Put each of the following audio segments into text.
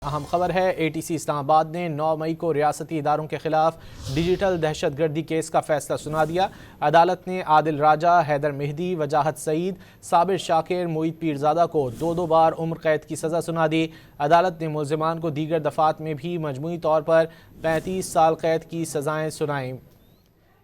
اہم خبر ہے اے ٹی سی اسلام آباد نے 9 مئی کو ریاستی اداروں کے خلاف ڈیجیٹل دہشت گردی کیس کا فیصلہ سنا دیا۔ عدالت نے عادل راجہ، حیدر مہدی، وجاہت سعید، صابر شاکر، معید پیرزادہ کو دو بار عمر قید کی سزا سنا دی۔ عدالت نے ملزمان کو دیگر دفعات میں بھی مجموعی طور پر 35 سال قید کی سزائیں سنائیں۔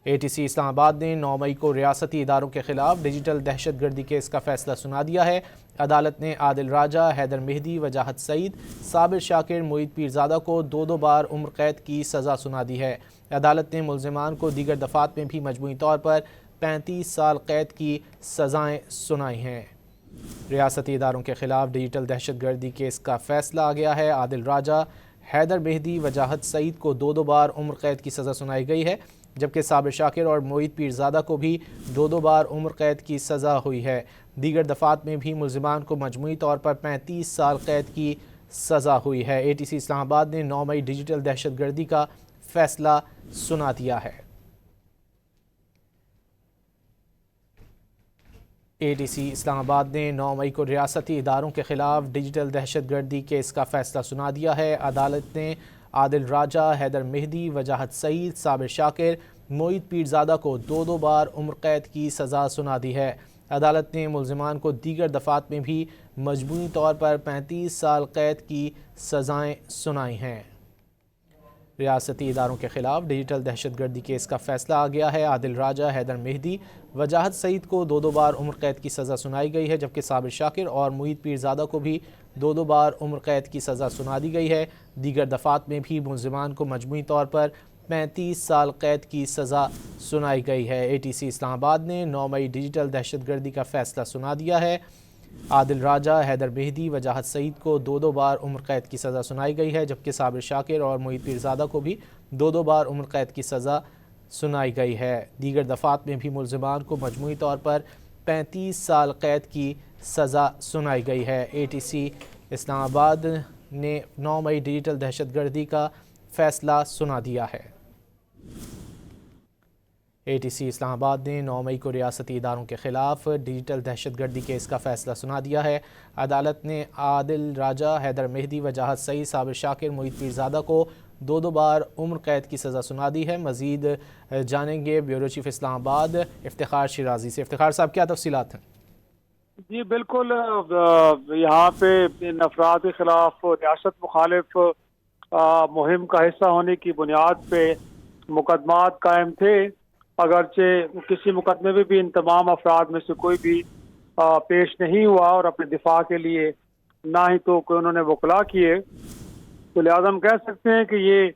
اے ٹی سی اسلام آباد نے 9 مئی کو ریاستی اداروں کے خلاف ڈیجیٹل دہشت گردی کیس کا فیصلہ سنا دیا ہے۔ عدالت نے عادل راجہ، حیدر مہدی، وجاہت سعید، صابر شاکر، معید پیرزادہ کو دو بار عمر قید کی سزا سنا دی ہے۔ عدالت نے ملزمان کو دیگر دفعات میں بھی مجموعی طور پر 35 سال قید کی سزائیں سنائی ہیں۔ ریاستی اداروں کے خلاف ڈیجیٹل دہشت گردی کیس کا فیصلہ آ گیا ہے۔ عادل راجہ، حیدر مہدی، وجاہت سعید کو دو بار عمر قید کی سزا سنائی گئی ہے، جبکہ صابر شاکر اور معید پیرزادہ کو بھی دو بار عمر قید کی سزا ہوئی ہے۔ دیگر دفعات میں بھی ملزمان کو مجموعی طور پر 35 سال قید کی سزا ہوئی ہے۔ اے ٹی سی اسلام آباد نے 9 مئی ڈیجیٹل دہشت گردی کا فیصلہ سنا دیا ہے۔ اے ٹی سی اسلام آباد نے 9 مئی کو ریاستی اداروں کے خلاف ڈیجیٹل دہشت گردی کیس کا فیصلہ سنا دیا ہے۔ عدالت نے عادل راجہ، حیدر مہدی، وجاہت سعید، صابر شاکر، معید پیرزادہ کو دو بار عمر قید کی سزا سنا دی ہے۔ عدالت نے ملزمان کو دیگر دفعات میں بھی مجموعی طور پر 35 سال قید کی سزائیں سنائی ہیں۔ ریاستی اداروں کے خلاف ڈیجیٹل دہشت گردی کیس کا فیصلہ آ گیا ہے۔ عادل راجہ، حیدر مہدی، وجاہت سعید کو دو بار عمر قید کی سزا سنائی گئی ہے، جبکہ صابر شاکر اور معید پیرزادہ کو بھی دو بار عمر قید کی سزا سنا دی گئی ہے۔ دیگر دفعات میں بھی ملزمان کو مجموعی طور پر 35 سال قید کی سزا سنائی گئی ہے۔ اے ٹی سی اسلام آباد نے 9 مئی ڈیجیٹل دہشت گردی کا فیصلہ سنا دیا ہے۔ عادل راجہ، حیدر مہدی، وجاہت سعید کو دو بار عمر قید کی سزا سنائی گئی ہے، جبکہ صابر شاکر اور معید پیرزادہ کو بھی دو بار عمر قید کی سزا سنائی گئی ہے۔ دیگر دفعات میں بھی ملزمان کو مجموعی طور پر 35 سال قید کی سزا سنائی گئی ہے۔ اے ٹی سی اسلام آباد نے 9 مئی ڈیجیٹل دہشت گردی کا فیصلہ سنا دیا ہے۔ اے ٹی سی اسلام آباد نے 9 مئی کو ریاستی اداروں کے خلاف ڈیجیٹل دہشت گردی کیس کا فیصلہ سنا دیا ہے۔ عدالت نے عادل راجہ، حیدر مہدی، وجاہت سعید، صابر شاکر، معید پیرزادہ کو دو بار عمر قید کی سزا سنا دی ہے۔ مزید جانیں گے بیورو چیف اسلام آباد افتخار شیرازی سے۔ افتخار صاحب، کیا تفصیلات ہیں؟ جی بالکل، یہاں پہ ان افراد کے خلاف ریاست مخالف مہم کا حصہ ہونے کی بنیاد پہ مقدمات قائم تھے، اگرچہ کسی مقدمے میں بھی ان تمام افراد میں سے کوئی بھی پیش نہیں ہوا اور اپنے دفاع کے لیے نہ ہی تو کوئی انہوں نے وکلا کیے، تو لہٰذا ہم کہہ سکتے ہیں کہ یہ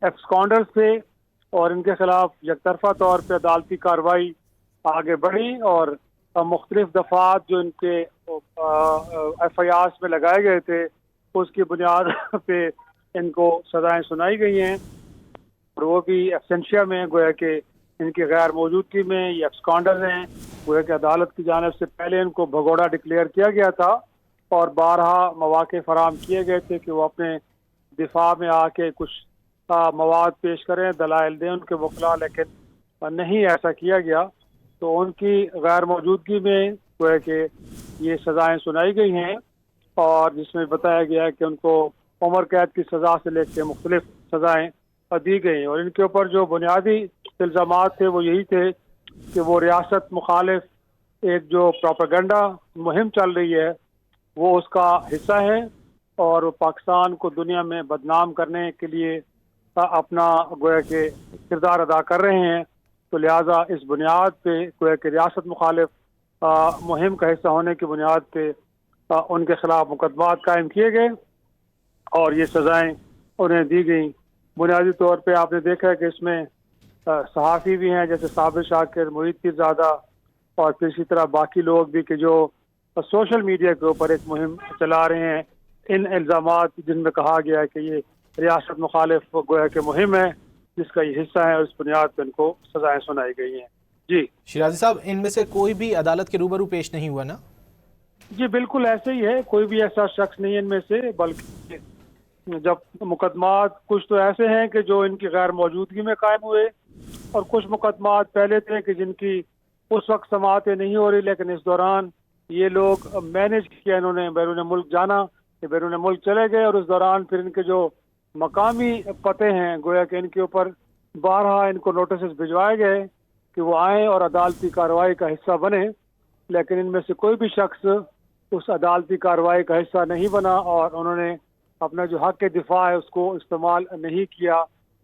ایبسکانڈر تھے اور ان کے خلاف یک طرفہ طور پہ عدالتی کارروائی آگے بڑھی اور مختلف دفعات جو ان کے ایف آئی آرز میں لگائے گئے تھے اس کی بنیاد پہ ان کو سزائیں سنائی گئی ہیں، اور وہ بھی ایبسینشیا میں، گویا کہ ان کی غیر موجودگی میں یہ ایبسکانڈر ہیں۔ گویا کہ عدالت کی جانب سے پہلے ان کو بھگوڑا ڈکلیئر کیا گیا تھا اور بارہا مواقع فراہم کیے گئے تھے کہ وہ اپنے دفاع میں آ کے کچھ مواد پیش کریں، دلائل دیں ان کے وکلا، لیکن نہیں ایسا کیا گیا، تو ان کی غیر موجودگی میں گویا کہ یہ سزائیں سنائی گئی ہیں، اور جس میں بتایا گیا ہے کہ ان کو عمر قید کی سزا سے لے کے مختلف سزائیں دی گئی، اور ان کے اوپر جو بنیادی الزامات تھے وہ یہی تھے کہ وہ ریاست مخالف ایک جو پروپیگنڈا مہم چل رہی ہے وہ اس کا حصہ ہے، اور وہ پاکستان کو دنیا میں بدنام کرنے کے لیے اپنا گویا کہ کردار ادا کر رہے ہیں، تو لہٰذا اس بنیاد پہ گویا کہ ریاست مخالف مہم کا حصہ ہونے کی بنیاد پہ ان کے خلاف مقدمات قائم کیے گئے اور یہ سزائیں انہیں دی گئیں۔ بنیادی طور پہ آپ نے دیکھا ہے کہ اس میں صحافی بھی ہیں جیسے صابر شاکر، معید پیرزادہ، اور پھر اسی طرح باقی لوگ بھی کہ جو سوشل میڈیا کے اوپر ایک مہم چلا رہے ہیں، ان الزامات جن میں کہا گیا ہے کہ یہ ریاست مخالف گویا کہ مہم ہے جس کا یہ حصہ ہے، اور اس بنیاد پہ ان کو سزائیں سنائی گئی ہیں۔ جی شیرازی صاحب، ان میں سے کوئی بھی عدالت کے روبرو پیش نہیں ہوا نا؟ جی بالکل ایسے ہی ہے، کوئی بھی ایسا شخص نہیں ان میں سے، بلکہ جب مقدمات کچھ تو ایسے ہیں کہ جو ان کی غیر موجودگی میں قائم ہوئے، اور کچھ مقدمات پہلے تھے کہ جن کی اس وقت سماعتیں نہیں ہو رہی، لیکن اس دوران یہ لوگ مینج کیا، انہوں نے بیرون ملک جانا ये बैरून मुल्क चले गए, और उस दौरान फिर इनके जो मकामी पते हैं गोया कि इनके ऊपर बारहा इनको नोटिस भिजवाए गए कि वो आए और अदालती कार्रवाई का हिस्सा बने, लेकिन इनमें से कोई भी शख्स उस अदालती कार्रवाई का हिस्सा नहीं बना और उन्होंने अपना जो हक के दिफा है उसको इस्तेमाल नहीं किया,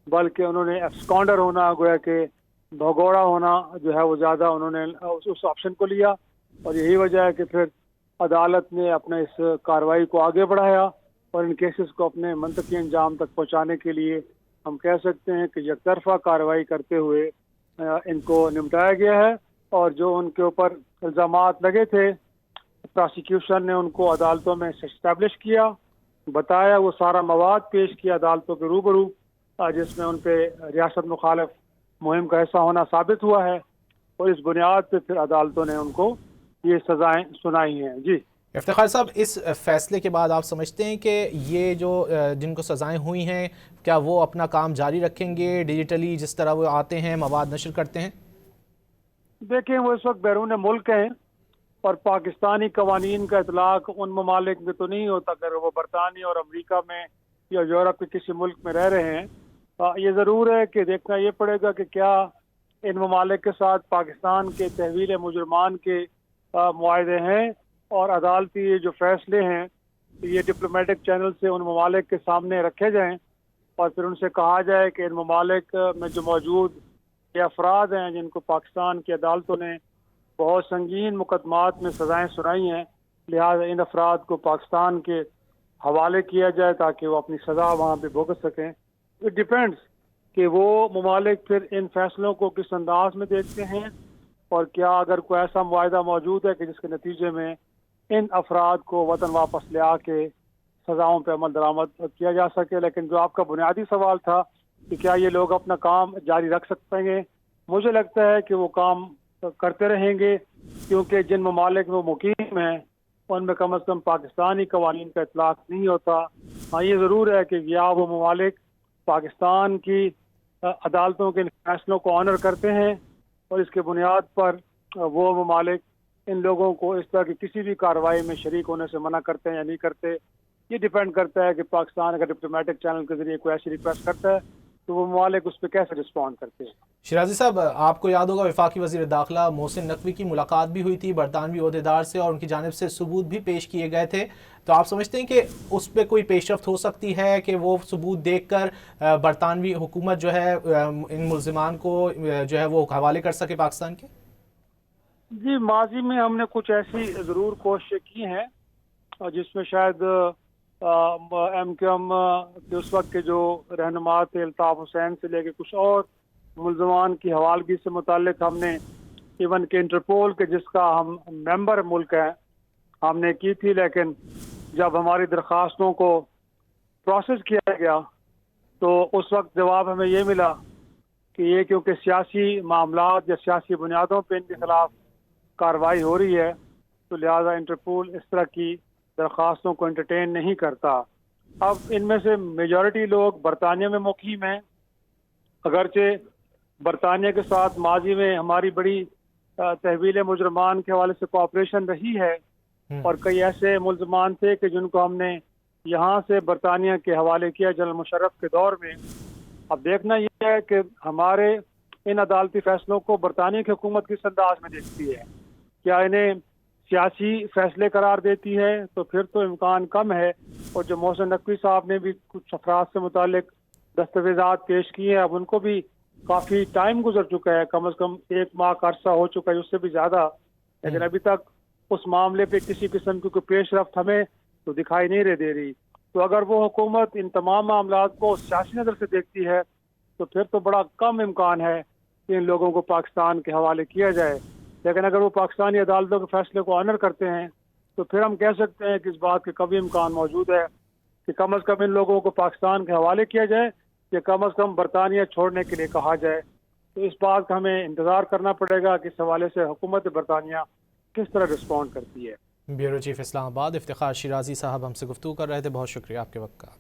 बल्कि उन्होंने एब्सकॉन्डर होना, गोया के भगोड़ा होना जो है वो ज़्यादा उन्होंने उस ऑप्शन को लिया। और यही वजह है कि फिर अदालत ने अपने इस कार्रवाई को आगे बढ़ाया और इन केसेस को अपने मंतकी अंजाम तक पहुँचाने के लिए हम कह सकते हैं कि यकतरफा कार्रवाई करते हुए इनको निपटाया गया है। और जो उनके ऊपर इल्ज़ामात लगे थे, प्रोसिक्यूशन ने उनको अदालतों में इस्टेब्लिश किया, बताया, वो सारा मवाद पेश किया अदालतों के रूबरू, जिसमें उन पे रियासत मुखालिफ मुहिम का हिस्सा होना साबित हुआ है, और इस बुनियाद पे फिर अदालतों ने उनको ये सजाएं सुनाई हैं। जी इफ्तिखार साहब, इस फैसले के बाद आप समझते हैं कि ये जो जिनको सज़ाएं हुई हैं, क्या वो अपना काम जारी रखेंगे डिजिटली जिस तरह वो आते हैं मवाद नशर करते हैं? देखें, वो इस वक्त बैरून मुल्क हैं और पाकिस्तानी कवानीन का इतलाक उन ममालिक में तो नहीं होता, अगर वो बरतानिया और अमेरिका में या यूरोप के किसी मुल्क में रह रहे हैं। ये ज़रूर है कि देखना ये पड़ेगा कि क्या इन ममालिक के साथ पाकिस्तान के तहवील मुजरमान के मुआहदे हैं, और अदालती जो फैसले हैं ये डिप्लोमेटिक चैनल से उन ममालिक के सामने रखे जाएँ और फिर उनसे कहा जाए कि इन ममालिक में जो मौजूद ये अफराद हैं जिनको पाकिस्तान की अदालतों ने बहुत संगीन मुकदमात में सज़ाएं सुनाई हैं, लिहाजा इन अफराद को पाकिस्तान के हवाले किया जाए ताकि वो अपनी सज़ा वहाँ पे भुगत सकें। इट डिपेंड्स कि वो ममालिक फिर इन फैसलों को किस अंदाज में देखते हैं, और क्या अगर कोई ऐसा मुआहदा मौजूद है कि जिसके नतीजे में इन अफराद को वतन वापस ले आके सज़ाओं पर अमल दरामद किया जा सके। लेकिन जो आपका बुनियादी सवाल था कि क्या ये लोग अपना काम जारी रख सकेंगे, मुझे लगता है कि वो काम करते रहेंगे, क्योंकि जिन ममालिक में वो मुकीम हैं उनमें कम अज़ कम पाकिस्तानी कवानीन का इतलाक नहीं होता। हाँ, ये ज़रूर है कि या वो ममालिक पाकिस्तान की अदालतों के फैसलों को ऑनर करते हैं और इसके बुनियाद पर वो ममालिक इन लोगों को इस तरह की किसी भी कार्रवाई में शरीक होने से मना करते हैं या नहीं करते। ये डिपेंड करता है कि पाकिस्तान अगर डिप्लोमेटिक चैनल के जरिए कोई ऐसी रिक्वेस्ट करता है तो वो ममालिक उस पर कैसे रिस्पॉन्ड करते हैं। शिराजी साहब, आपको याद होगा वफाकी वज़ीर दाखिला मोहसिन नकवी की मुलाकात भी हुई थी बरतानवी ओहदेदार से और उनकी जानिब से सबूत भी पेश किए गए थे, तो आप समझते हैं कि उस पर कोई पेशरफ्त हो सकती है कि वो सबूत देखकर बरतानवी हुकूमत जो है इन मुल्ज़िमान को जो है वो हवाले कर सके पाकिस्तान के? जी, माजी में हमने कुछ ऐसी ज़रूर कोशिशें की हैं, और जिसमें शायद MQM के उस वक्त के जो रहनुमा थे अल्ताफ़ हुसैन से लेके कुछ और मुल्ज़मान की हवालगी से मुताल्लिक हमने इवन के इंटरपोल के जिसका हम मेंबर मुल्क हैं हमने की थी, लेकिन जब हमारी दरख्वास्तों को प्रोसेस किया गया तो उस वक्त जवाब हमें ये मिला कि ये क्योंकि सियासी मामलात या सियासी बुनियादों पर इनके खिलाफ कार्रवाई हो रही है तो लिहाजा इंटरपोल इस तरह की दरख्वास्तों को एंटरटेन नहीं करता। अब इनमें से मेजॉरिटी लोग बरतानिया में मुकीम हैं, अगरचे बरतानिया के साथ माजी में हमारी बड़ी तहवील मुजरमान के हवाले से कोऑपरेशन रही है, और कई ऐसे मुल्ज़मान थे कि जिनको हमने यहाँ से बरतानिया के हवाले किया जनरल मुशर्रफ के दौर में। अब देखना यह है कि हमारे इन अदालती फैसलों को बरतानिया की हुकूमत किस अंदाज में देखती है, क्या इन्हें सियासी फैसले करार देती है तो फिर तो इम्कान कम है। और जो मोहसिन नकवी साहब ने भी कुछ अफराद से मुतालिक दस्तावेज़ात पेश किए हैं, अब उनको भी काफ़ी टाइम गुजर चुका है, कम से कम 1 माह का अरसा हो चुका है, उससे भी ज़्यादा, लेकिन अभी तक उस मामले पे किसी किस्म की कोई पेशरफ्त हमें तो दिखाई नहीं दे रही। तो अगर वो हुकूमत इन तमाम मामलात को सियासी नज़र से देखती है तो फिर तो बड़ा कम इम्कान है कि इन लोगों को पाकिस्तान के हवाले किया जाए। लेकिन अगर वो पाकिस्तानी अदालतों के फैसले को ऑनर करते हैं तो फिर हम कह सकते हैं कि इस बात के कभी इम्कान मौजूद है कि कम अज़ कम इन लोगों को पाकिस्तान के हवाले किया जाए या कम अज़ कम बरतानिया छोड़ने के लिए कहा जाए। तो इस बात का हमें इंतज़ार करना पड़ेगा कि इस हवाले से हुकूमत बरतानिया किस तरह रिस्पॉन्ड करती है। ब्यूरो चीफ इस्लामाबाद इफ्तिखार शिराजी साहब हमसे गुफ्तगू कर रहे थे, बहुत शुक्रिया आपके वक्त का।